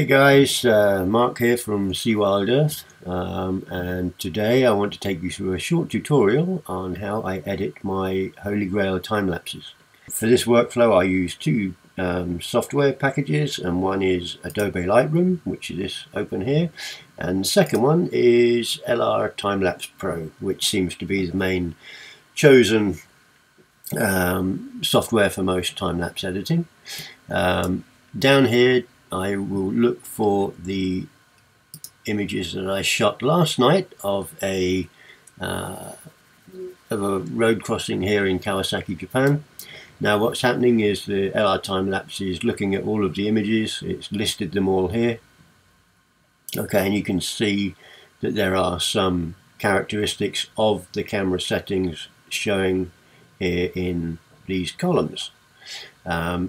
Hey guys, Mark here from Sea Wild Earth, and today I want to take you through a short tutorial on how I edit my Holy Grail time lapses. For this workflow I use two software packages, and one is Adobe Lightroom, which is this open here, and the second one is LRTimelapse Pro, which seems to be the main chosen software for most time-lapse editing. Down here I will look for the images that I shot last night of a road crossing here in Kawasaki, Japan. Now what's happening is the LRTimelapse is looking at all of the images. It's listed them all here. Okay, and you can see that there are some characteristics of the camera settings showing here in these columns.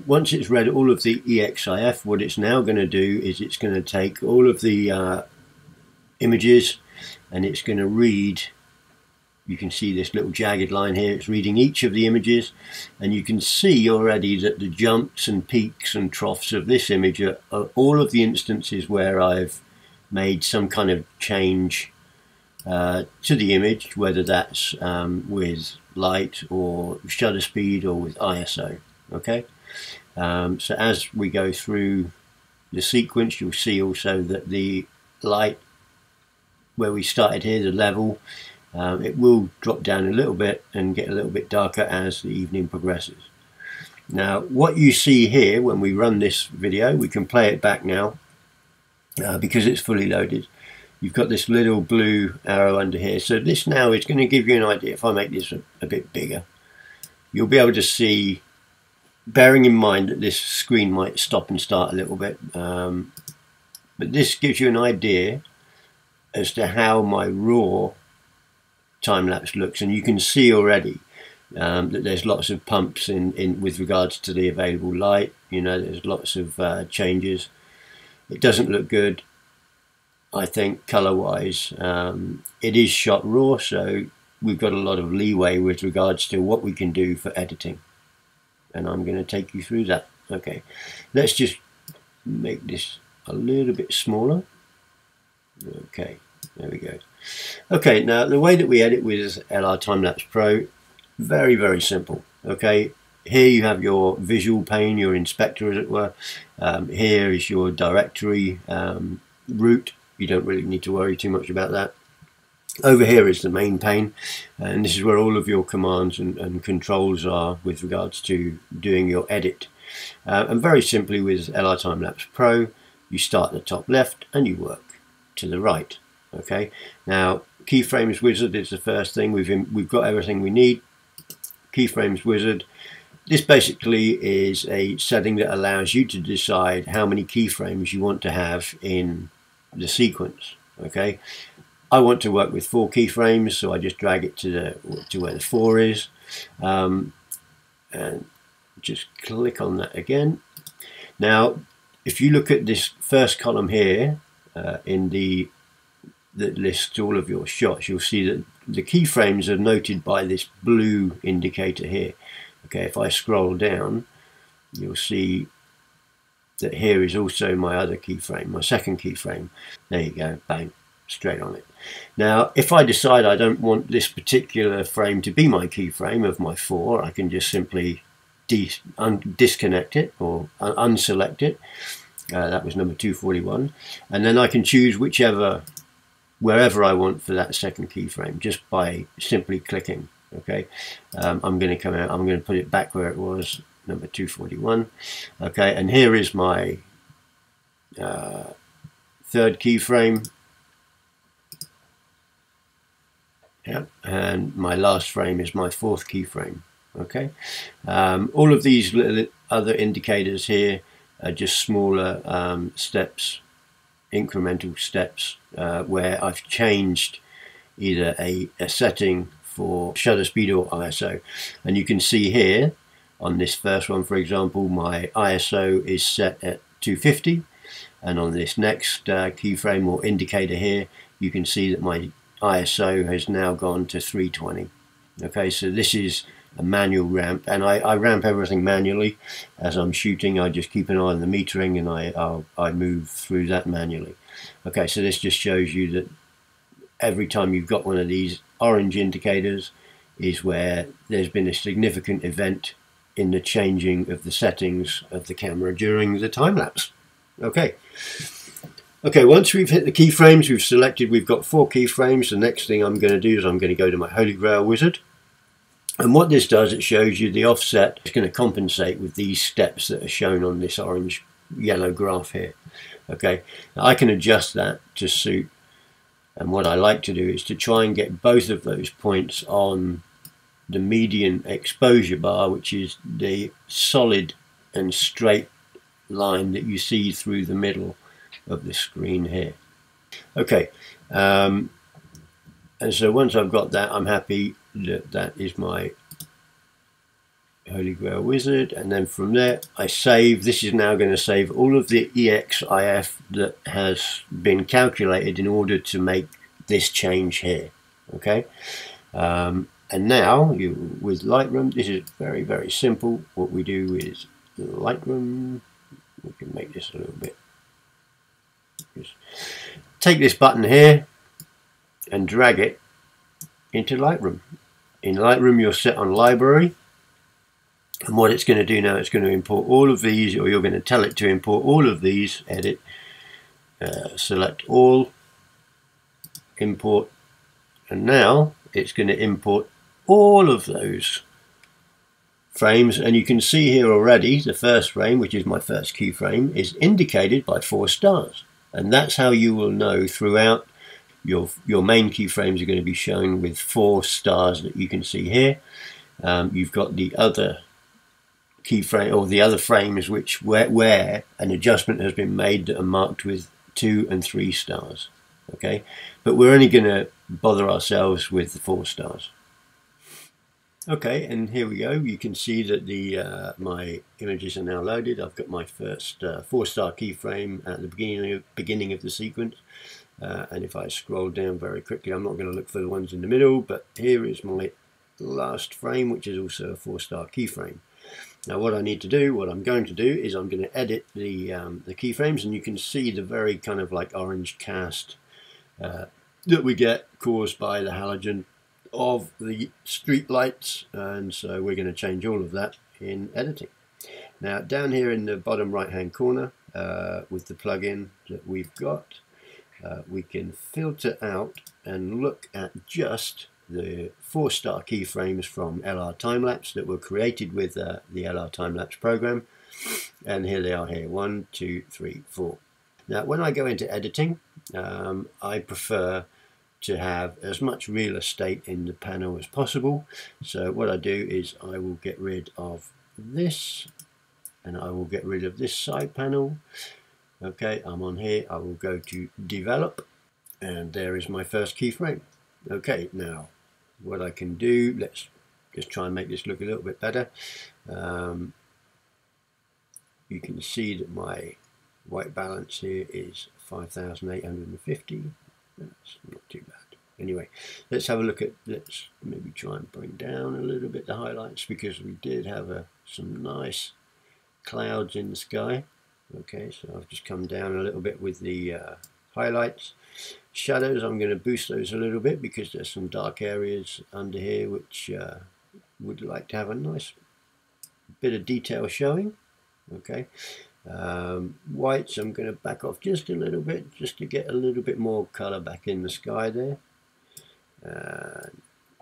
Once it's read all of the EXIF, what it's now going to do is it's going to take all of the images and it's going to read. You can see this little jagged line here. It's reading each of the images, and you can see already that the jumps and peaks and troughs of this image are all of the instances where I've made some kind of change to the image, whether that's with light or shutter speed or with ISO. Okay, so as we go through the sequence, you'll see also that the light, where we started here, the level, it will drop down a little bit and get a little bit darker as the evening progresses. Now what you see here when we run this video, we can play it back now because it's fully loaded. You've got this little blue arrow under here, so this now is going to give you an idea. If I make this a bit bigger, you'll be able to see, bearing in mind that this screen might stop and start a little bit, but this gives you an idea as to how my raw time-lapse looks, and you can see already that there's lots of pumps in with regards to the available light. You know, there's lots of changes. It doesn't look good, I think, color-wise. It is shot raw, so we've got a lot of leeway with regards to what we can do for editing, and I'm going to take you through that. Okay, let's just make this a little bit smaller. Okay, there we go. Okay, now the way that we edit with LRTimelapse Pro, very, very simple. Okay, here you have your visual pane, your inspector as it were. Here is your directory route. You don't really need to worry too much about that. Over here is the main pane, and this is where all of your commands and controls are with regards to doing your edit. And very simply with LRTimelapse Pro, you start at the top left and you work to the right. Okay, now Keyframes Wizard is the first thing. We've got everything we need. Keyframes Wizard. This basically is a setting that allows you to decide how many keyframes you want to have in the sequence. Okay, I want to work with 4 keyframes, so I just drag it to where the 4 is, and just click on that again. Now, if you look at this first column here, that lists all of your shots, you'll see that the keyframes are noted by this blue indicator here. Okay, if I scroll down, you'll see that here is also my other keyframe, my second keyframe. There you go, bang, straight on it. Now, if I decide I don't want this particular frame to be my keyframe of my 4, I can just simply disconnect it or unselect it. That was number 241, and then I can choose wherever I want for that second keyframe just by simply clicking. Okay, I'm going to come out, I'm going to put it back where it was, number 241. Okay, and here is my third keyframe. Yeah, and my last frame is my 4th keyframe. Okay, all of these little other indicators here are just smaller steps, incremental steps, where I've changed either a setting for shutter speed or ISO. And you can see here on this first one, for example, my ISO is set at 250, and on this next keyframe or indicator here, you can see that my ISO has now gone to 320. Okay, so this is a manual ramp, and I ramp everything manually as I'm shooting. I just keep an eye on the metering, and I move through that manually. Okay, so this just shows you that every time you've got one of these orange indicators is where there's been a significant event in the changing of the settings of the camera during the time lapse. Okay. Okay, once we've hit the keyframes, we've got 4 keyframes. The next thing I'm going to do is I'm going to go to my Holy Grail Wizard. And what this does, it shows you the offset. It's going to compensate with these steps that are shown on this orange yellow graph here. Okay, now I can adjust that to suit. And what I like to do is to try and get both of those points on the median exposure bar, which is the solid and straight line that you see through the middle of the screen here. Okay, and so once I've got that, I'm happy that that is my Holy Grail Wizard, and then from there I save. This is now going to save all of the EXIF that has been calculated in order to make this change here. Okay, and now with Lightroom, this is very, very simple. What we do is Lightroom, we can make this a little bit. Just take this button here and drag it into Lightroom. In Lightroom, you're set on Library, and what it's going to do now, it's going to import all of these, or you're going to tell it to import all of these. Edit, select all, import, and now it's going to import all of those frames. And you can see here already the first frame, which is my first keyframe, is indicated by 4 stars, and that's how you will know throughout your main keyframes are going to be shown with 4 stars that you can see here. You've got the other keyframe, or the other frames which where an adjustment has been made, that are marked with 2 and 3 stars. Okay, but we're only going to bother ourselves with the 4 stars. Okay, and here we go. You can see that the my images are now loaded. I've got my first 4-star keyframe at the beginning of the sequence, and if I scroll down very quickly, I'm not going to look for the ones in the middle, but here is my last frame, which is also a 4-star keyframe. Now what I need to do, what I'm going to do, is I'm going to edit the keyframes, and you can see the very kind of like orange cast that we get caused by the halogen of the street lights, and so we're going to change all of that in editing. Now down here in the bottom right hand corner, with the plugin that we've got, we can filter out and look at just the 4-star keyframes from LRTimelapse that were created with the LRTimelapse program, and here they are here, 1, 2, 3, 4. Now when I go into editing, I prefer to have as much real estate in the panel as possible. So what I do is I will get rid of this, and I will get rid of this side panel. Okay, I'm on here. I will go to develop, and there is my first keyframe. Okay, now what I can do, let's just try and make this look a little bit better. You can see that my white balance here is 5,850. That's not too bad. Anyway, let's have a look at, let's maybe try and bring down a little bit the highlights, because we did have some nice clouds in the sky. Okay, so I've just come down a little bit with the highlights. Shadows, I'm going to boost those a little bit, because there's some dark areas under here which would like to have a nice bit of detail showing. Okay, whites, I'm going to back off just a little bit, just to get a little bit more color back in the sky there.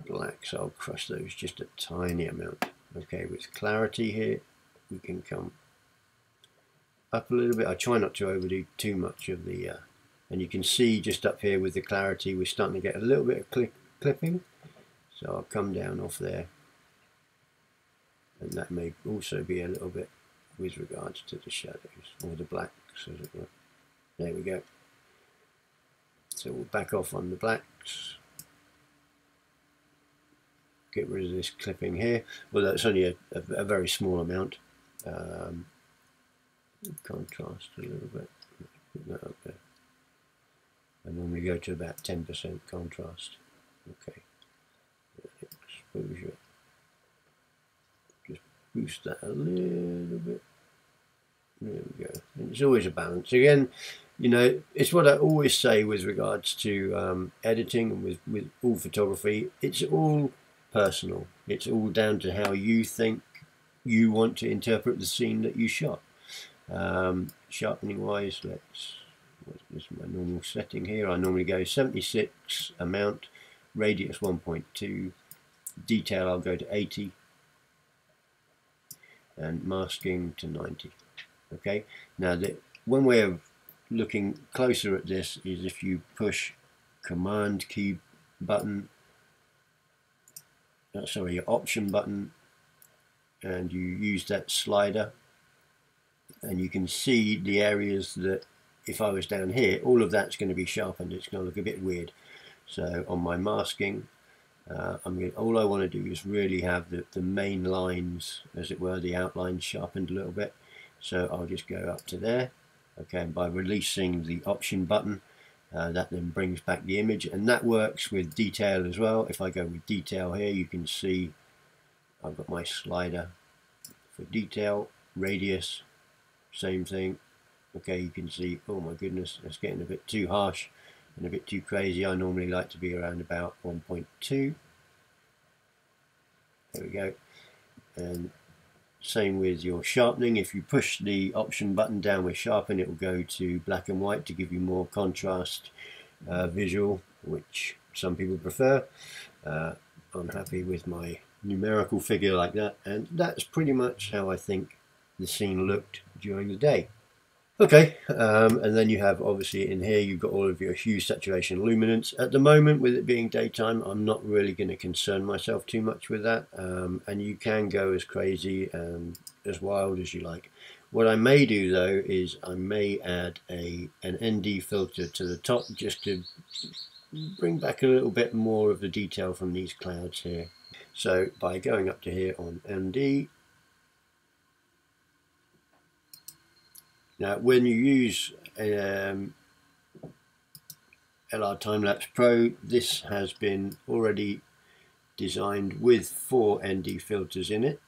Blacks, I'll crush those just a tiny amount. Okay, with clarity here, we can come up a little bit. I try not to overdo too much of the and you can see just up here with the clarity, we're starting to get a little bit of clipping, so I'll come down off there, and that may also be a little bit with regards to the shadows, or the blacks as it were. There we go. So we'll back off on the blacks, get rid of this clipping here. Well, that's only a very small amount. Contrast a little bit, put that up there. And then we go to about 10% contrast. Okay, exposure. boost that a little bit. There we go. And it's always a balance. Again, you know, it's what I always say with regards to editing and with all photography. It's all personal. It's all down to how you think you want to interpret the scene that you shot. Sharpening wise, what's this, my normal setting here? I normally go 76 amount, radius 1.2, detail I'll go to 80, and masking to 90. Okay, now one way of looking closer at this is if you push command key button, sorry, your option button, and you use that slider, and you can see the areas that if I was down here, all of that's going to be sharpened. It's going to look a bit weird. So on my masking, all I want to do is really have the main lines, as it were, the outlines sharpened a little bit. So I'll just go up to there. Okay, and by releasing the option button, that then brings back the image, and that works with detail as well. If I go with detail here, you can see I've got my slider for detail, radius, same thing. Okay, you can see, oh my goodness, that's getting a bit too harsh and a bit too crazy. I normally like to be around about 1.2. There we go. And same with your sharpening. If you push the option button down with sharpen, it will go to black and white to give you more contrast visual, which some people prefer. I'm happy with my numerical figure like that, and that's pretty much how I think the scene looked during the day. Okay, and then you have, obviously in here you've got all of your hue, saturation, luminance. At the moment, with it being daytime, I'm not really going to concern myself too much with that, and you can go as crazy and as wild as you like. What I may do though is I may add an ND filter to the top, just to bring back a little bit more of the detail from these clouds here. So by going up to here on ND, now, when you use LRTimelapse Pro, this has been already designed with 4 ND filters in it.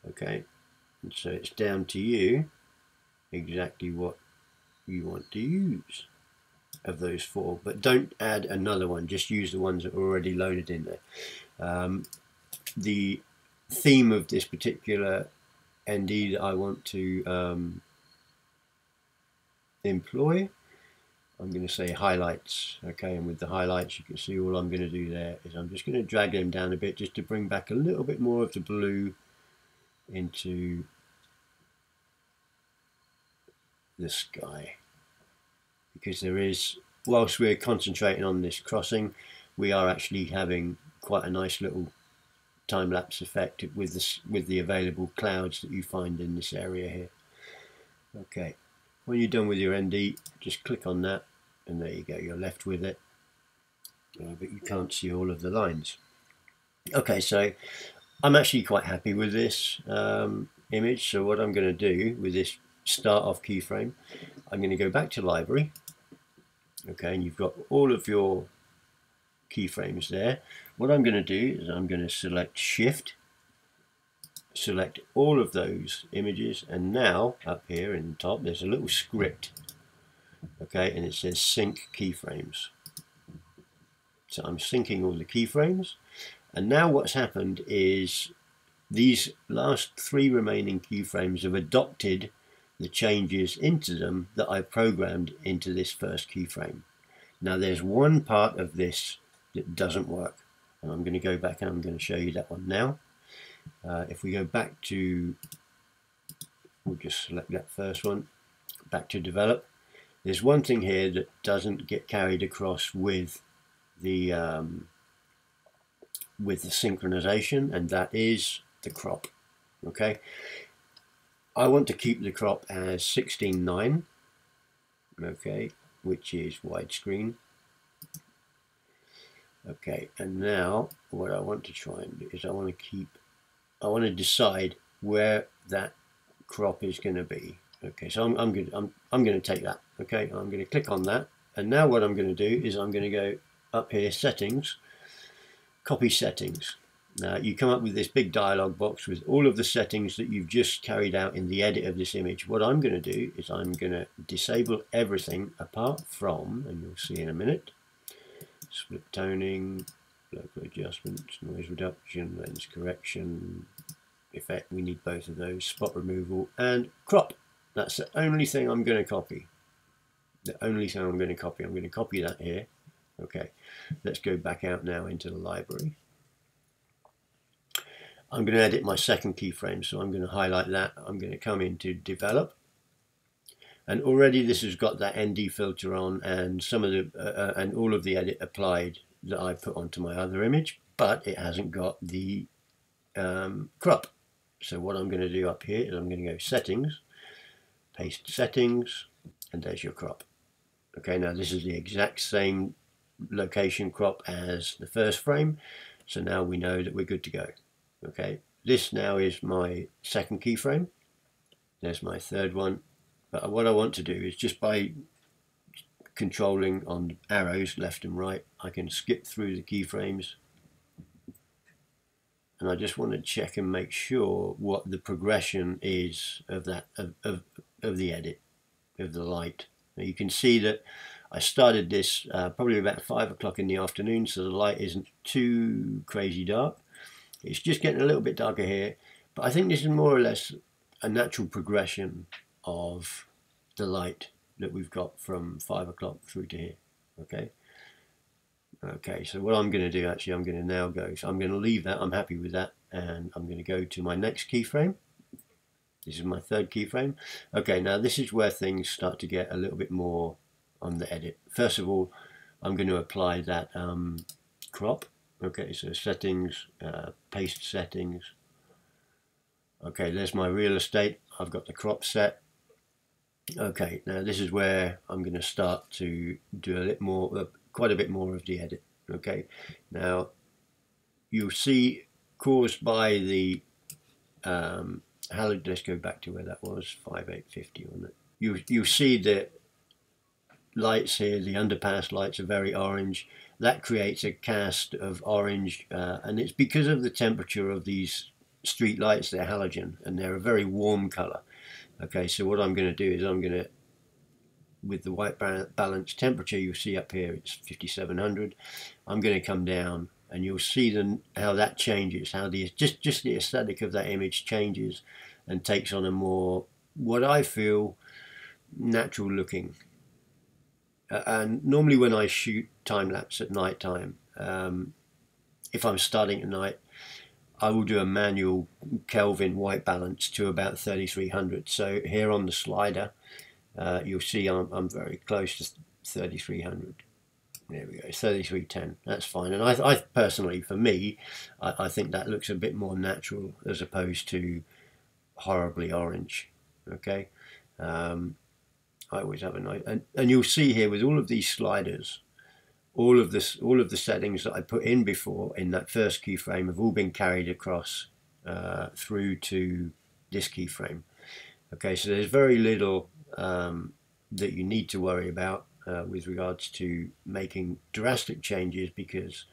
Okay, and so it's down to you exactly what you want to use of those 4, but don't add another one, just use the ones that are already loaded in there. The theme of this particular ND that I want to employ, I'm going to say highlights. Okay, and with the highlights you can see all I'm going to do there is I'm just going to drag them down a bit just to bring back a little bit more of the blue into the sky, because there is, whilst we're concentrating on this crossing, we are actually having quite a nice little time-lapse effect with the available clouds that you find in this area here. Okay, when you're done with your ND, just click on that, and there you go, you're left with it, but you can't see all of the lines. Okay, so I'm actually quite happy with this image. So what I'm going to do with this start off keyframe, I'm going to go back to library. Okay, and you've got all of your keyframes there. What I'm going to do is I'm going to select Shift, select all of those images, and now up here in the top there's a little script, okay, and it says sync keyframes. So I'm syncing all the keyframes, and now what's happened is these last 3 remaining keyframes have adopted the changes into them that I programmed into this first keyframe. Now there's one part of this that doesn't work, and I'm going to go back and I'm going to show you that one now. If we go back to, we'll just select that first one, back to develop, there's one thing here that doesn't get carried across with the synchronization, and that is the crop. Okay, I want to keep the crop as 16:9, okay, which is widescreen. Okay, and now what I want to try and do is I want to decide where that crop is going to be. Okay, so I'm going to take that. Okay, I'm going to click on that, and now what I'm going to do is I'm going to go up here, settings, copy settings. you come up with this big dialog box with all of the settings that you've just carried out in the edit of this image. What I'm going to do is I'm going to disable everything apart from, and you'll see in a minute, split toning, local adjustments, noise reduction, lens correction, effect, we need both of those, spot removal, and crop. That's the only thing I'm going to copy. The only thing I'm going to copy. I'm going to copy that here. Okay, let's go back out now into the library. I'm going to edit my second keyframe, so I'm going to highlight that. I'm going to come into develop, and already this has got that ND filter on and some of the and all of the edit applied that I put onto my other image, but it hasn't got the crop. So what I'm going to do up here is I'm going to go settings, paste settings, and there's your crop. Okay, now this is the exact same location crop as the first frame, so now we know that we're good to go. Okay, this now is my second keyframe. There's my third one. But what I want to do is, just by controlling on arrows left and right, I can skip through the keyframes, and I just want to check and make sure what the progression is of that of the edit of the light. Now you can see that I started this probably about 5 o'clock in the afternoon, so the light isn't too crazy dark. It's just getting a little bit darker here, but I think this is more or less a natural progression of the light that we've got from 5 o'clock through to here. Okay, so what I'm going to do, actually, I'm going to now go, so I'm going to leave that, I'm happy with that, and I'm going to go to my next keyframe. This is my third keyframe. Okay, now this is where things start to get a little bit more on the edit. First of all, I'm going to apply that crop. Okay, so settings, paste settings. Okay, there's my real estate. I've got the crop set. Okay, now this is where I'm going to start to do a little more, quite a bit more of the edit. Okay, now you'll see, caused by the let's go back to where that was, 5850 on it. You see the lights here, the underpass lights are very orange. That creates a cast of orange, and it's because of the temperature of these street lights. They're halogen and they're a very warm color. Okay, so what I'm going to do is I'm going to, with the white balance temperature, you'll see up here it's 5700. I'm going to come down and you'll see how that changes, how the just the aesthetic of that image changes and takes on a more, what I feel, natural looking. And normally when I shoot time-lapse at night time, if I'm starting at night, I will do a manual Kelvin white balance to about 3300. So here on the slider, you'll see I'm very close to 3300. There we go, 3310. That's fine. And I personally, for me, I think that looks a bit more natural as opposed to horribly orange. Okay. I always have a nice, and you'll see here with all of these sliders, all of the settings that I put in before in that first keyframe have all been carried across through to this keyframe. Okay, so there's very little that you need to worry about with regards to making drastic changes, because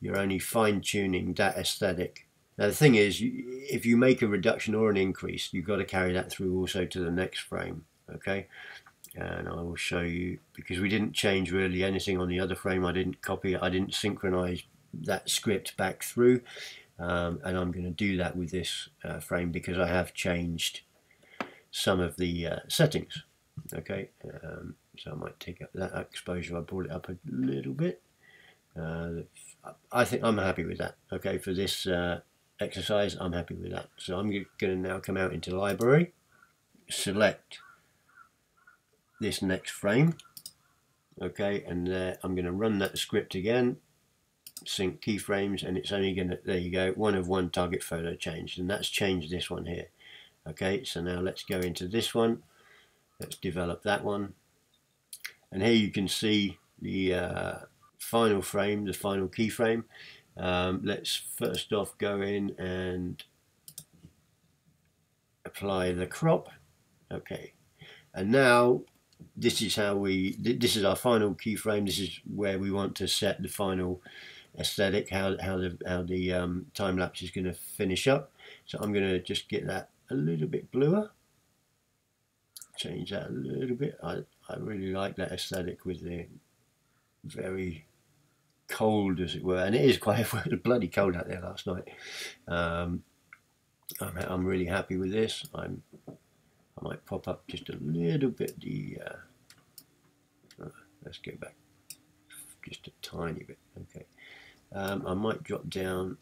you're only fine-tuning that aesthetic. Now the thing is, if you make a reduction or an increase, you've got to carry that through also to the next frame. Okay, and I will show you, because we didn't change really anything on the other frame. I didn't copy it, I didn't synchronize that script back through, and I'm going to do that with this frame because I have changed some of the settings. Okay, so I might take up that exposure. I brought it up a little bit. I think I'm happy with that. Okay, for this exercise, I'm happy with that. So I'm going to now come out into library, select this next frame. Okay, and I'm going to run that script again, sync keyframes, and it's only going to, there you go, one target photo changed, and that's changed this one here. Okay, so now let's go into this one. Let's develop that one, and here you can see the final frame, the final keyframe. Let's first off go in and apply the crop. Okay, and now this is how this is our final keyframe. This is where we want to set the final aesthetic, how the time lapse is going to finish up. So I'm going to just get that a little bit bluer, change that a little bit. I really like that aesthetic with the very cold, as it were, and it is quite bloody cold out there last night. I'm really happy with this. I might pop up just a little bit the let's go back just a tiny bit. Okay, I might drop down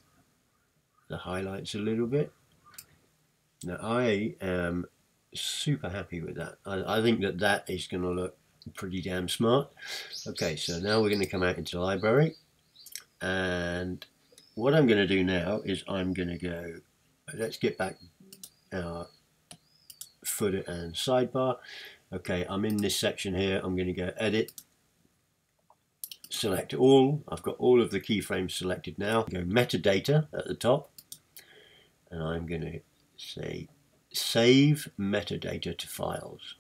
the highlights a little bit. Now I am super happy with that. I think that is going to look pretty damn smart. Okay, so now we're going to come out into library, and what I'm going to do now is I'm going to go, let's get back our footer and sidebar. Okay, I'm in this section here. I'm going to go edit, select all. I've got all of the keyframes selected now. Go metadata at the top, and I'm going to say save metadata to files.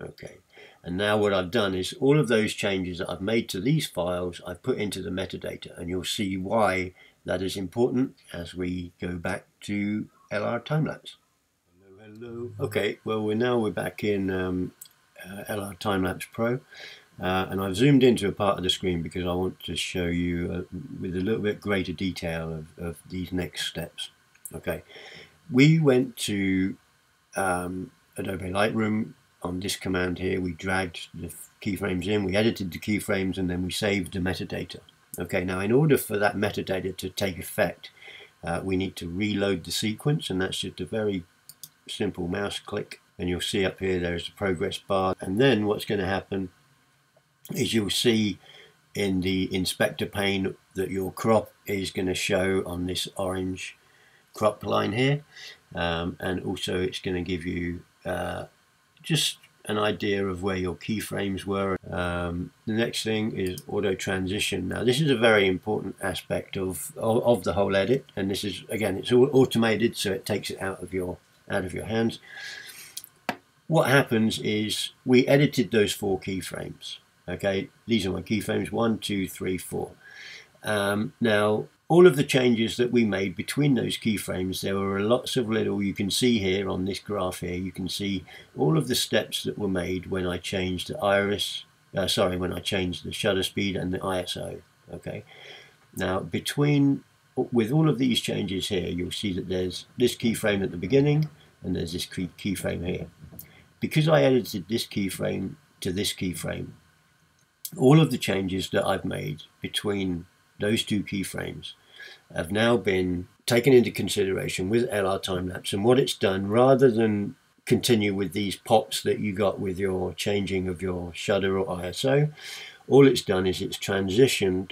Okay, and now what I've done is all of those changes that I've made to these files I've put into the metadata, and you'll see why that is important as we go back to LRTimelapse. Hello. Okay, well we're back in LRTimelapse Pro, and I've zoomed into a part of the screen because I want to show you with a little bit greater detail of these next steps. Okay, we went to Adobe Lightroom. On this command here, we dragged the keyframes in, we edited the keyframes, and then we saved the metadata. Okay, now in order for that metadata to take effect, we need to reload the sequence, and that's just a very simple mouse click, and you'll see up here there's a progress bar. And then what's going to happen is you'll see in the inspector pane that your crop is going to show on this orange crop line here, and also it's going to give you just an idea of where your keyframes were. The next thing is auto transition. Now this is a very important aspect of the whole edit, and this is, again, it's all automated, so it takes it out of your hands. What happens is we edited those 4 keyframes. Okay, these are my keyframes 1, 2, 3, 4. Now all of the changes that we made between those keyframes, there were lots of little, you can see here on this graph here, you can see all of the steps that were made when I changed the when I changed the shutter speed and the ISO. Okay, now with all of these changes here, you'll see that there's this keyframe at the beginning and there's this keyframe here. Because I edited this keyframe to this keyframe, all of the changes that I've made between those 2 keyframes have now been taken into consideration with LRTimelapse, and what it's done, rather than continue with these pops that you got with your changing of your shutter or ISO, all it's done is it's transitioned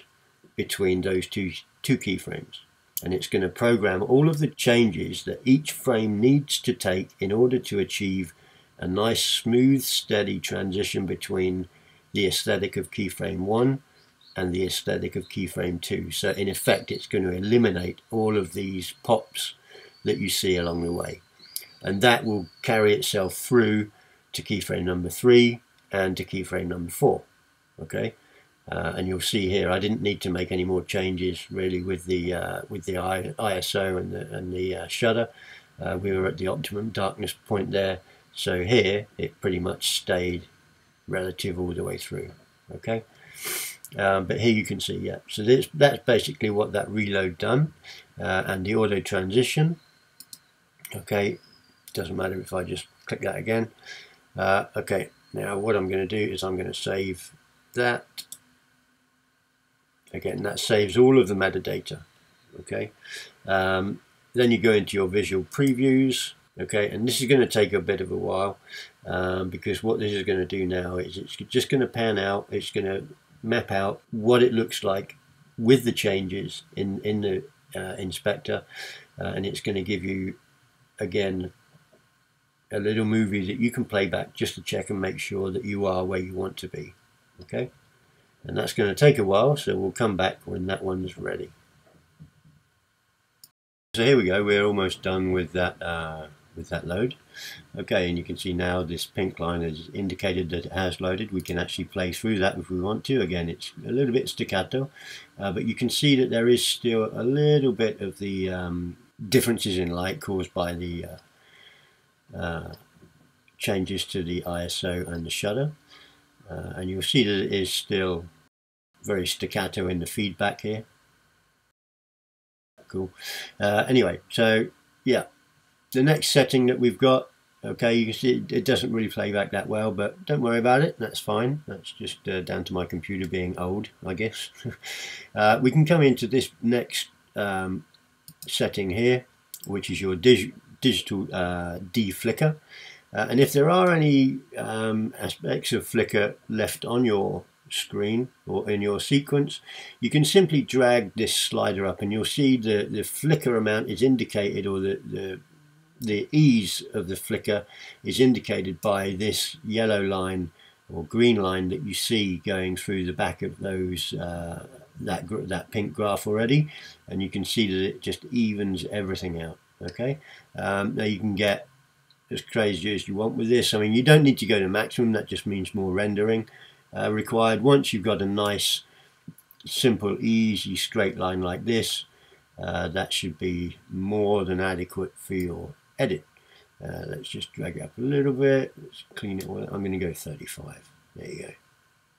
between those two keyframes, and it's going to program all of the changes that each frame needs to take in order to achieve a nice smooth steady transition between the aesthetic of keyframe 1 and the aesthetic of keyframe 2. So in effect it's going to eliminate all of these pops that you see along the way, and that will carry itself through to keyframe number 3 and to keyframe number 4. Okay, and you'll see here I didn't need to make any more changes really with the ISO and the shutter. We were at the optimum darkness point there, so here it pretty much stayed relative all the way through. Okay. But here you can see, yeah, so that's basically what that reload done, and the auto transition. Okay, doesn't matter if I just click that again. Okay, now what I'm going to do is I'm going to save that. Again, that saves all of the metadata. Okay, then you go into your visual previews. Okay, and this is going to take a bit of a while, because what this is going to do now is it's just going to pan out, it's going to map out what it looks like with the changes in the inspector, and it's going to give you, again, a little movie that you can play back just to check and make sure that you are where you want to be. Okay, and that's going to take a while, so we'll come back when that one's ready. So here we go, we're almost done with that with that load. Okay, and you can see now this pink line has indicated that it has loaded. We can actually play through that if we want to. Again, it's a little bit staccato, but you can see that there is still a little bit of the differences in light caused by the changes to the ISO and the shutter. And you'll see that it is still very staccato in the feedback here. Cool. Anyway, so yeah, the next setting that we've got, okay, you can see it doesn't really play back that well, but don't worry about it, that's fine. That's just down to my computer being old, I guess. We can come into this next setting here, which is your digital de-flicker. And if there are any aspects of flicker left on your screen or in your sequence, you can simply drag this slider up and you'll see the flicker amount is indicated, or the ease of the flicker is indicated by this yellow line or green line that you see going through the back of those that pink graph already, and you can see that it just evens everything out. Okay, now you can get as crazy as you want with this. I mean, you don't need to go to maximum, that just means more rendering required. Once you've got a nice simple easy straight line like this, that should be more than adequate for your edit. Let's just drag it up a little bit, let's clean it all. I'm going to go 35. There you go.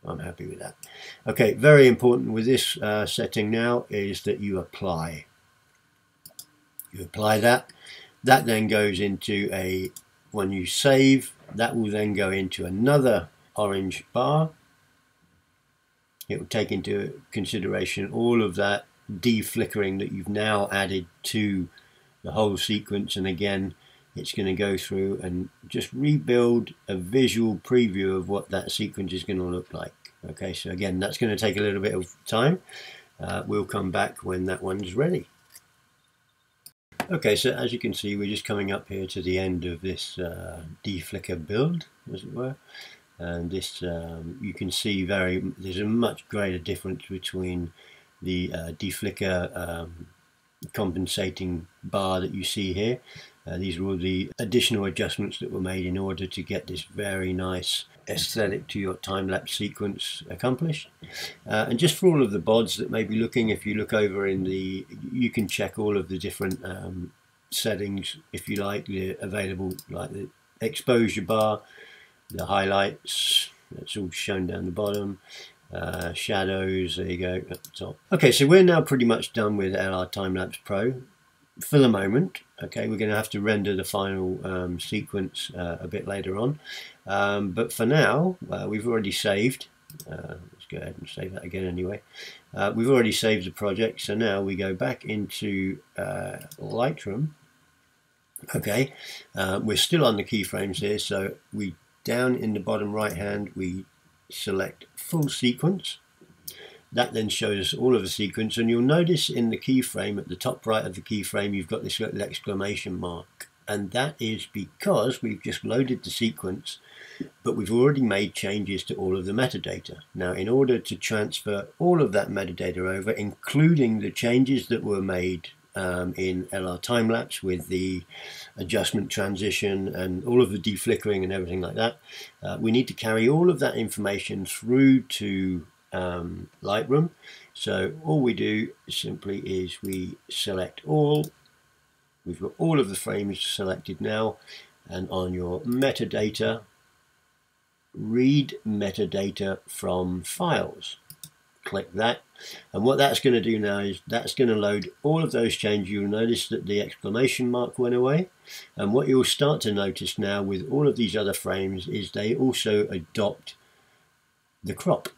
I'm happy with that. Okay, very important with this setting now is that you apply. You apply that. That then goes into a, when you save, that will then go into another orange bar. It will take into consideration all of that de-flickering that you've now added to the whole sequence, and again it's going to go through and just rebuild a visual preview of what that sequence is going to look like. Okay, so again that's going to take a little bit of time. We'll come back when that one's ready. Okay, so as you can see, we're just coming up here to the end of this de-flicker build, as it were. And this, you can see there's a much greater difference between the de-flicker compensating bar that you see here. These are all the additional adjustments that were made in order to get this very nice aesthetic to your time-lapse sequence accomplished. And just for all of the bods that may be looking, if you look over in the, you can check all of the different settings if you like, the available, like the exposure bar, the highlights, that's all shown down the bottom, shadows, there you go, at the top. Okay, so we're now pretty much done with LRTimelapse Pro for the moment. Okay, we're going to have to render the final sequence a bit later on, but for now we've already saved. Let's go ahead and save that again anyway. We've already saved the project, so now we go back into Lightroom. Okay, we're still on the keyframes here, so we down in the bottom right hand we select full sequence. That then shows us all of the sequence, and you'll notice in the keyframe at the top right of the keyframe you've got this little exclamation mark, and that is because we've just loaded the sequence, but we've already made changes to all of the metadata. Now in order to transfer all of that metadata over, including the changes that were made in LRTimelapse with the adjustment transition and all of the de-flickering and everything like that, we need to carry all of that information through to Lightroom. So all we do simply is we select all. We've got all of the frames selected now, and on your metadata, read metadata from files. Click that, and what that's going to do now is that's going to load all of those changes. You'll notice that the exclamation mark went away, and what you'll start to notice now with all of these other frames is they also adopt the crop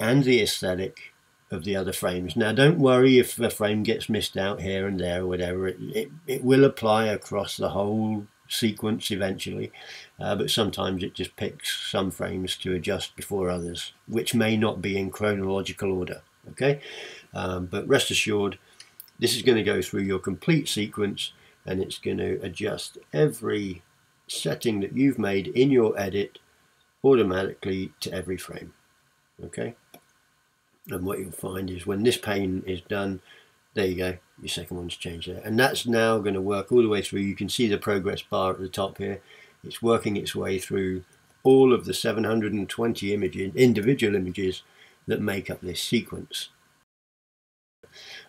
and the aesthetic of the other frames. Now don't worry if a frame gets missed out here and there or whatever, it will apply across the whole sequence eventually, but sometimes it just picks some frames to adjust before others, which may not be in chronological order. Okay, but rest assured this is going to go through your complete sequence, and it's going to adjust every setting that you've made in your edit automatically to every frame. Okay, and what you'll find is when this pane is done, There you go, your second one's changed there. And that's now going to work all the way through. You can see the progress bar at the top here. It's working its way through all of the 720 individual images that make up this sequence.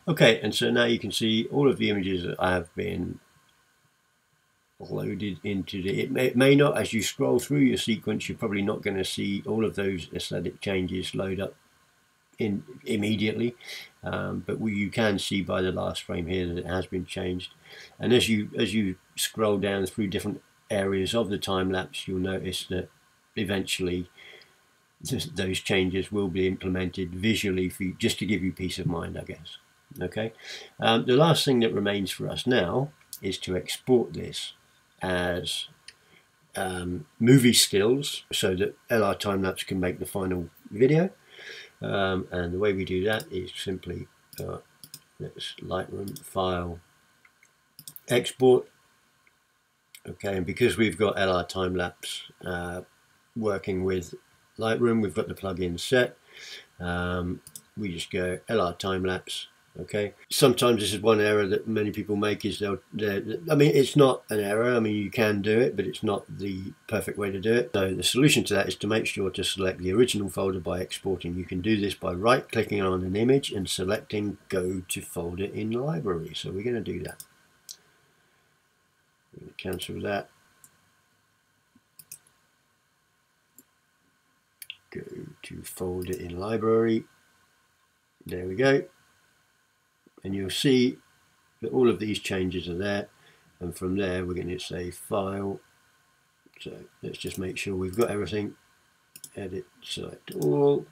Okay, and so now you can see all of the images that have been loaded into it may not, as you scroll through your sequence, you're probably not going to see all of those aesthetic changes load up immediately, but you can see by the last frame here that it has been changed. And as you scroll down through different areas of the time lapse, you'll notice that eventually those changes will be implemented visually for you, just to give you peace of mind, I guess. Okay, the last thing that remains for us now is to export this as movie stills so that LRTimelapse can make the final video. And the way we do that is simply let's Lightroom, File, Export. Okay, and because we've got LRTimelapse working with Lightroom, we've got the plugin set. We just go LRTimelapse. Okay, sometimes this is one error that many people make, is I mean, it's not an error, I mean, you can do it, but it's not the perfect way to do it. So the solution to that is to make sure to select the original folder by exporting. You can do this by right clicking on an image and selecting go to folder in library. So we're going to do that. We're going to cancel that. Go to folder in library. There we go. And you'll see that all of these changes are there, and from there we're going to say File. So let's just make sure we've got everything. Edit, select all.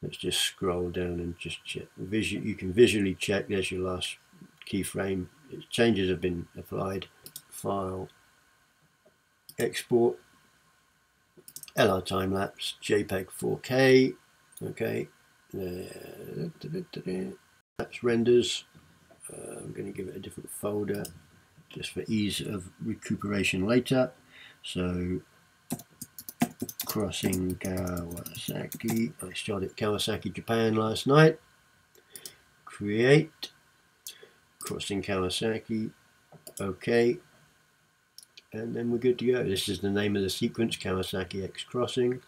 Let's just scroll down and just check. You can visually check. There's your last keyframe. Changes have been applied. File, Export, LRTimelapse, JPEG 4K. Okay. That's renders. I'm going to give it a different folder just for ease of recuperation later. So crossing Kawasaki. I started Kawasaki, Japan last night. Create. Crossing Kawasaki. OK. And then we're good to go. This is the name of the sequence, Kawasaki X Crossing.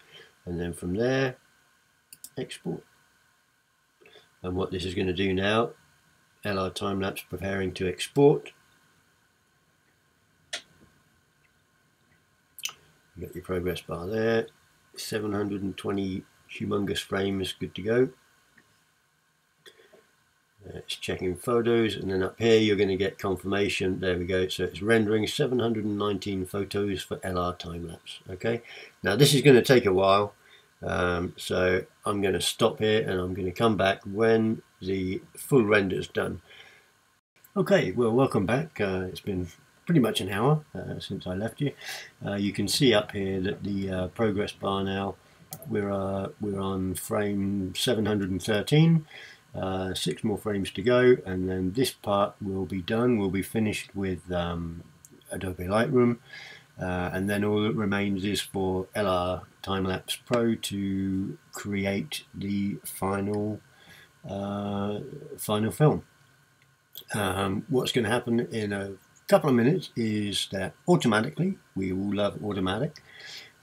And then from there, export. And what this is going to do now, LRTimelapse preparing to export. You got your progress bar there, 720 humongous frames, good to go. It's checking photos, and then up here you're going to get confirmation. There we go. So it's rendering 719 photos for LRTimelapse. Okay, now this is going to take a while. So I'm going to stop here and I'm going to come back when the full render is done. Okay, well, welcome back. It's been pretty much an hour since I left you. You can see up here that the progress bar now, we're on frame 713, 6 more frames to go, and then this part will be done. We'll be finished with Adobe Lightroom. And then all that remains is for LRTimelapse Pro to create the final film. What's going to happen in a couple of minutes is that automatically, we all love automatic,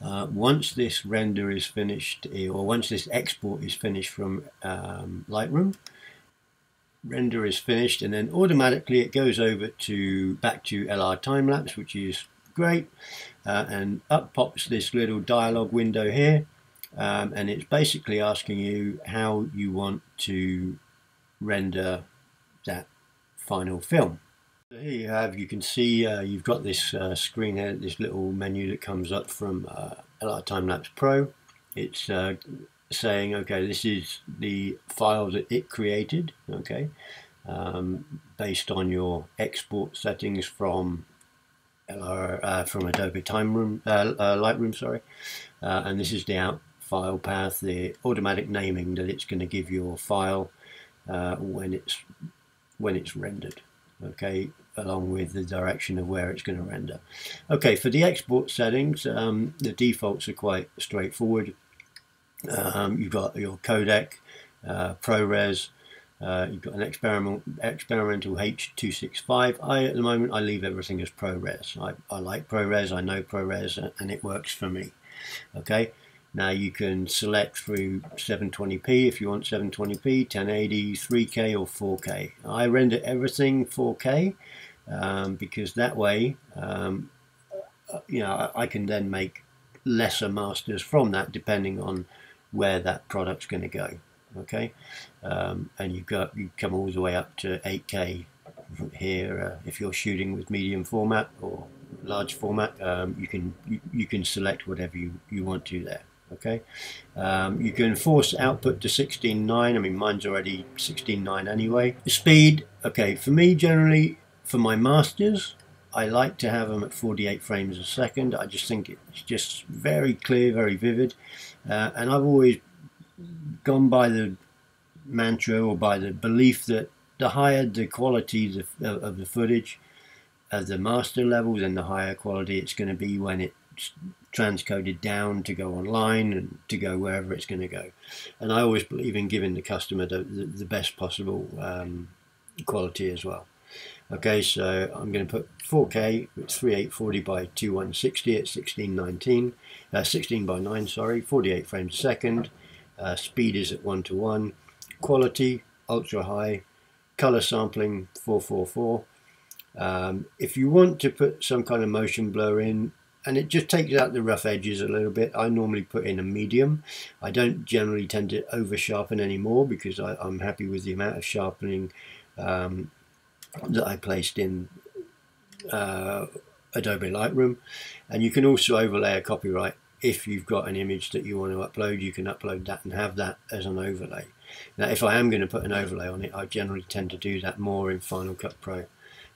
once this render is finished, or once this export is finished from Lightroom, render is finished, and then automatically it goes over back to LRTimelapse, which is great, and up pops this little dialog window here, and it's basically asking you how you want to render that final film. So here you can see you've got this screen here, this little menu that comes up from LRTimelapse Pro. It's saying, okay, this is the file that it created, okay, based on your export settings from Adobe Lightroom, sorry, and this is the out file path, the automatic naming that it's going to give your file when it's rendered, okay, along with the direction of where it's going to render. Okay, for the export settings, the defaults are quite straightforward. You've got your codec, ProRes, You've got an experimental H265. At the moment I leave everything as ProRes. I like ProRes, I know ProRes, and it works for me. Okay, now you can select through 720p if you want 720p, 1080, 3K or 4K. I render everything 4K because that way you know, I can then make lesser masters from that depending on where that product's going to go. Okay, and you come all the way up to 8K here. If you're shooting with medium format or large format, you can select whatever you want to there. Okay, you can force output to 16:9. I mean, mine's already 16:9 anyway. The speed, okay, for me generally for my masters, I like to have them at 48 frames a second. I just think it's just very clear, very vivid, and I've always gone by the mantra or by the belief that the higher the quality of the footage at the master level, then the higher quality it's going to be when it's transcoded down to go online and to go wherever it's going to go. And I always believe in giving the customer the best possible quality as well. Okay, so I'm going to put 4K, it's 3840 by 2160 at 16 by 9, sorry, 48 frames a second. Speed is at 1:1. Quality, ultra high. Color sampling, 444. If you want to put some kind of motion blur in, and it just takes out the rough edges a little bit, I normally put in a medium. I don't generally tend to over sharpen anymore because I'm happy with the amount of sharpening that I placed in Adobe Lightroom. And you can also overlay a copyright. If you've got an image that you want to upload, you can upload that and have that as an overlay. Now if I am going to put an overlay on it, I generally tend to do that more in Final Cut Pro.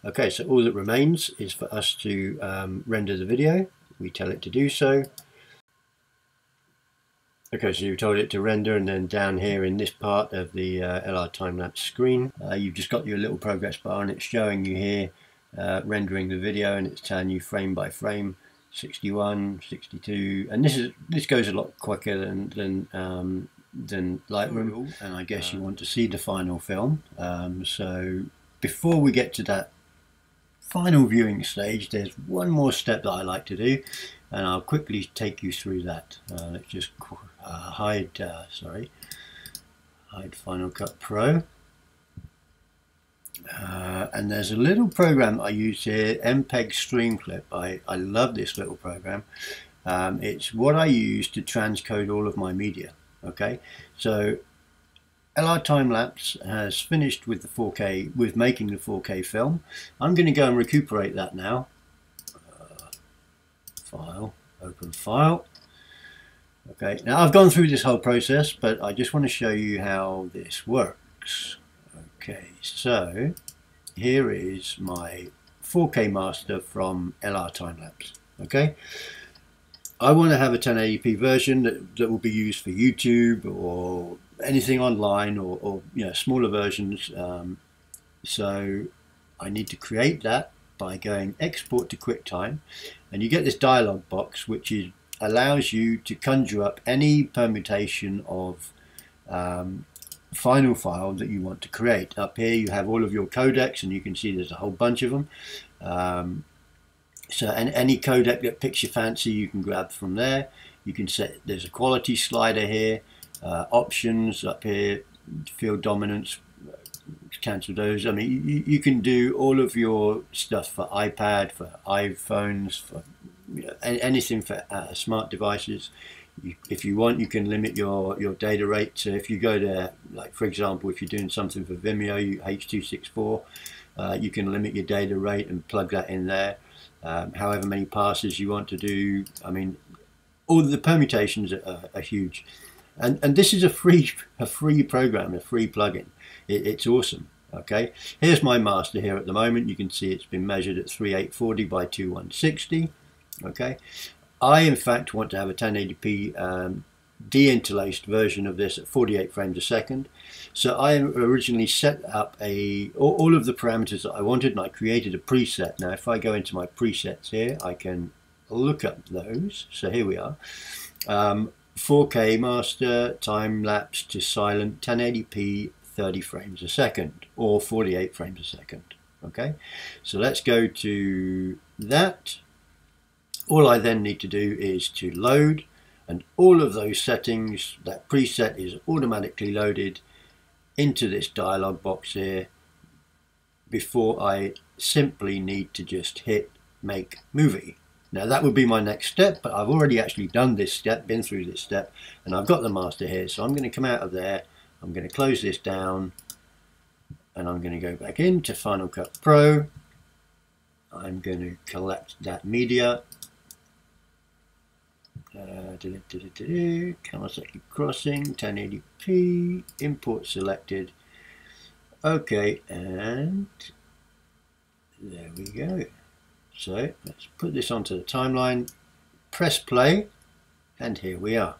Okay, so all that remains is for us to render the video. We tell it to do so. Okay, so you've told it to render, and then down here in this part of the LRTimelapse screen, you've just got your little progress bar, and it's showing you here rendering the video, and it's telling you frame by frame, 61, 62, and this goes a lot quicker than Lightroom, and I guess you want to see the final film. So before we get to that final viewing stage, there's one more step that I like to do, and I'll quickly take you through that. Let's just hide Final Cut Pro. And there's a little program I use here, MPEG Streamclip. I love this little program. It's what I use to transcode all of my media. Okay, so LRTimelapse has finished with the 4K, with making the 4K film. I'm going to go and recuperate that now. File, open file. Okay, now I've gone through this whole process, but I just want to show you how this works. Okay, so here is my 4K master from LRTimelapse. Okay, I want to have a 1080p version that will be used for YouTube or anything online, or you know, smaller versions. So I need to create that by going export to QuickTime, and you get this dialog box which allows you to conjure up any permutation of final file that you want to create. Up here you have all of your codecs, and you can see there's a whole bunch of them. So any codec that picks your fancy, you can grab from there. You can set, there's a quality slider here, options up here, field dominance, cancel those. I mean, you can do all of your stuff for iPad, for iPhones, for anything for smart devices. If you want, you can limit your data rate. So if you go to, like for example, if you're doing something for Vimeo, H264, you can limit your data rate and plug that in there. However many passes you want to do. I mean, all the permutations are huge, and this is a free program, a free plugin. It's awesome. Okay, here's my master here at the moment. You can see it's been measured at 3840 by 2160. Okay, I in fact want to have a 1080p de-interlaced version of this at 48 frames a second. So I originally set up all of the parameters that I wanted, and I created a preset. Now if I go into my presets here, I can look up those. So here we are, 4K master, time lapse to silent, 1080p, 30 frames a second or 48 frames a second. Okay, so let's go to that. All I then need to do is to load, and all of those settings, that preset is automatically loaded into this dialog box here before I simply need to just hit make movie. Now that would be my next step, but I've already actually done this step, been through this step, and I've got the master here. So I'm going to come out of there, I'm going to close this down, and I'm going to go back into Final Cut Pro. I'm going to collect that media. Kawasaki Crossing, 1080p, import selected. Okay, and there we go. So let's put this onto the timeline, press play, and here we are.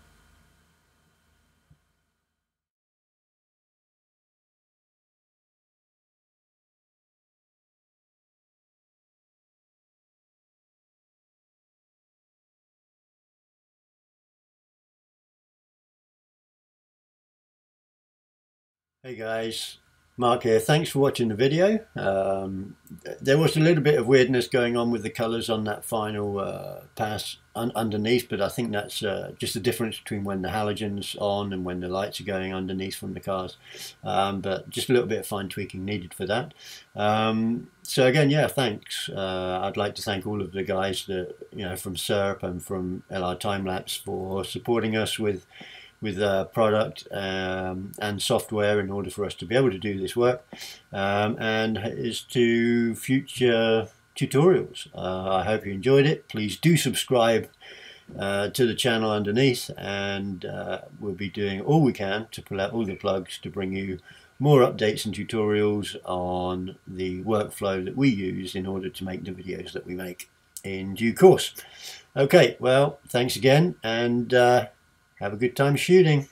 Hey guys, Mark here. Thanks for watching the video. There was a little bit of weirdness going on with the colors on that final pass underneath, but I think that's just the difference between when the halogen's on and when the lights are going underneath from the cars. But just a little bit of fine tweaking needed for that. So again, yeah, thanks. I'd like to thank all of the guys that, from SERP and from LRTimelapse for supporting us with product and software in order for us to be able to do this work, and as to future tutorials. I hope you enjoyed it. Please do subscribe to the channel underneath, and we'll be doing all we can to pull out all the plugs to bring you more updates and tutorials on the workflow that we use in order to make the videos that we make in due course. Okay, well, thanks again, and have a good time shooting.